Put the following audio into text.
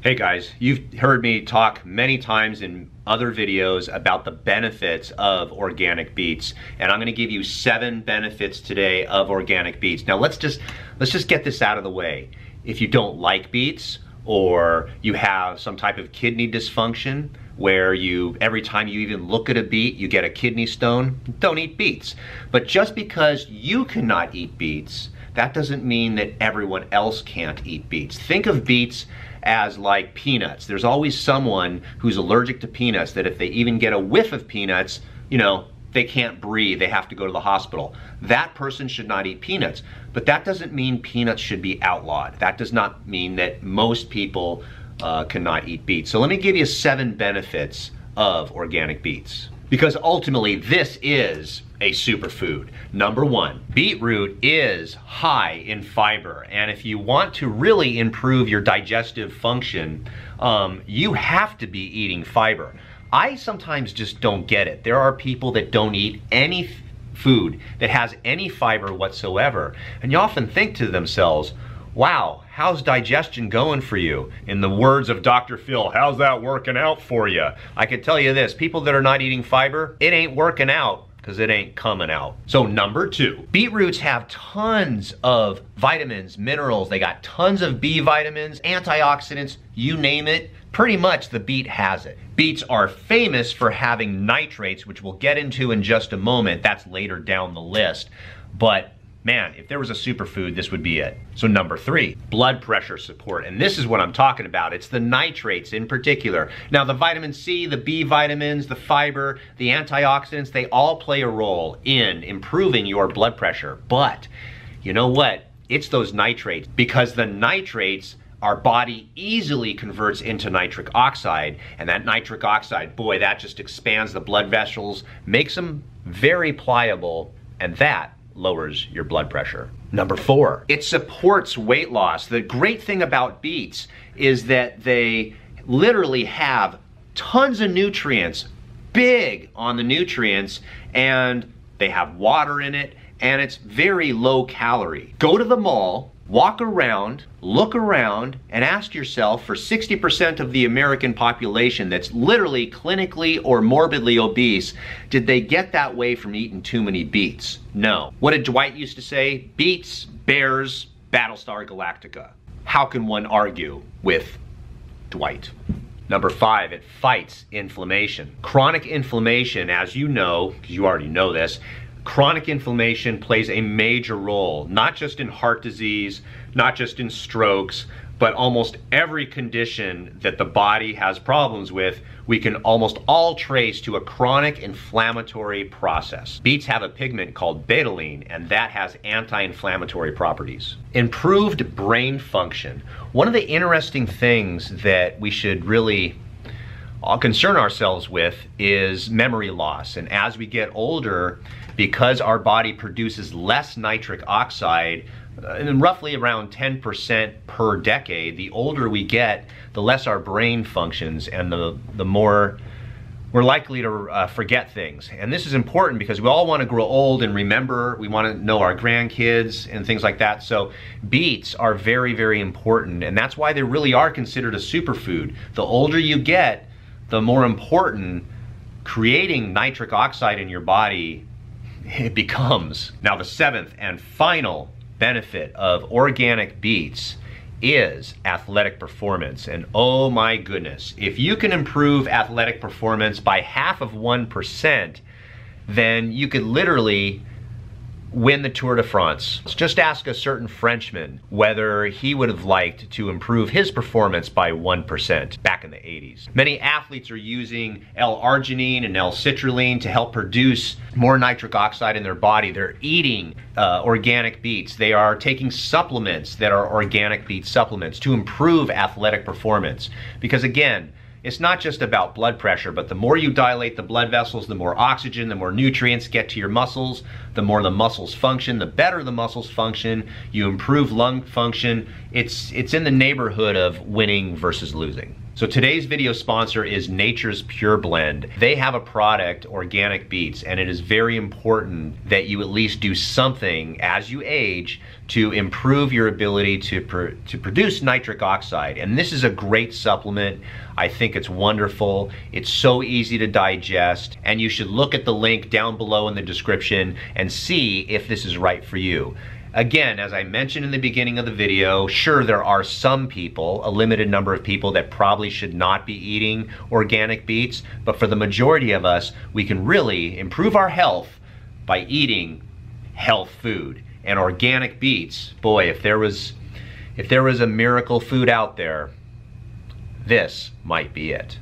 Hey guys, you've heard me talk many times in other videos about the benefits of organic beets, and I'm going to give you 7 benefits today of organic beets. Now let's just get this out of the way. If you don't like beets, or you have some type of kidney dysfunction where every time you even look at a beet you get a kidney stone, don't eat beets. But just because you cannot eat beets, that doesn't mean that everyone else can't eat beets. Think of beets as like peanuts. There's always someone who's allergic to peanuts that if they even get a whiff of peanuts, they can't breathe, they have to go to the hospital. That person should not eat peanuts. But that doesn't mean peanuts should be outlawed. That does not mean that most people cannot eat beets. So let me give you 7 benefits of organic beets. Because ultimately this is a superfood. Number 1, beetroot is high in fiber, and if you want to really improve your digestive function, you have to be eating fiber. I sometimes just don't get it. There are people that don't eat any food that has any fiber whatsoever, and you often think to themselves, wow, how's digestion going for you? In the words of Dr. Phil, how's that working out for you? I can tell you this, people that are not eating fiber, it ain't working out because it ain't coming out. So number 2, beetroots have tons of vitamins, minerals, they got tons of B vitamins, antioxidants, you name it, pretty much the beet has it. Beets are famous for having nitrates, which we'll get into in just a moment. That's later down the list. But man, if there was a superfood, this would be it. So number 3, blood pressure support. And this is what I'm talking about. It's the nitrates in particular. Now the vitamin C, the B vitamins, the fiber, the antioxidants, they all play a role in improving your blood pressure. But you know what? It's those nitrates, because the nitrates our body easily converts into nitric oxide, and that nitric oxide, boy, that just expands the blood vessels, makes them very pliable, and that lowers your blood pressure. Number 4, it supports weight loss. The great thing about beets is that they literally have tons of nutrients, big on the nutrients, and they have water in it, and it's very low calorie. Go to the mall, walk around, look around, and ask yourself, for 60% of the American population that's literally clinically or morbidly obese, did they get that way from eating too many beets? No. What did Dwight used to say? Beets, bears, Battlestar Galactica. How can one argue with Dwight? Number 5, it fights inflammation. Chronic inflammation, as you know, because you already know this, chronic inflammation plays a major role, not just in heart disease, not just in strokes, but almost every condition that the body has problems with, we can almost all trace to a chronic inflammatory process. Beets have a pigment called betalain, and that has anti-inflammatory properties. Improved brain function. One of the interesting things that we should really concern ourselves with is memory loss. And as we get older, because our body produces less nitric oxide, and roughly around 10% per decade, the older we get, the less our brain functions, and the more we're likely to forget things. And this is important because we all want to grow old and remember, we want to know our grandkids and things like that. So beets are very, very important, and that's why they really are considered a superfood. The older you get, the more important creating nitric oxide in your body it becomes. Now the 7th and final benefit of organic beets is athletic performance. And oh my goodness, if you can improve athletic performance by half of 1%, then you could literally win the Tour de France. Just ask a certain Frenchman whether he would have liked to improve his performance by 1% back in the 80s. Many athletes are using L-arginine and L-citrulline to help produce more nitric oxide in their body. They're eating organic beets. They are taking supplements that are organic beet supplements to improve athletic performance. Because again, it's not just about blood pressure, but the more you dilate the blood vessels, the more oxygen, the more nutrients get to your muscles, the more the muscles function, the better the muscles function, you improve lung function. It's in the neighborhood of winning versus losing. So today's video sponsor is Nature's Pure Blend. They have a product, Organic Beets, and it is very important that you at least do something as you age to improve your ability to produce nitric oxide. And this is a great supplement. I think it's wonderful. It's so easy to digest, and you should look at the link down below in the description and see if this is right for you. Again, as I mentioned in the beginning of the video, sure, there are some people, a limited number of people, that probably should not be eating organic beets, but for the majority of us, we can really improve our health by eating health food. And organic beets, boy, if there was a miracle food out there, this might be it.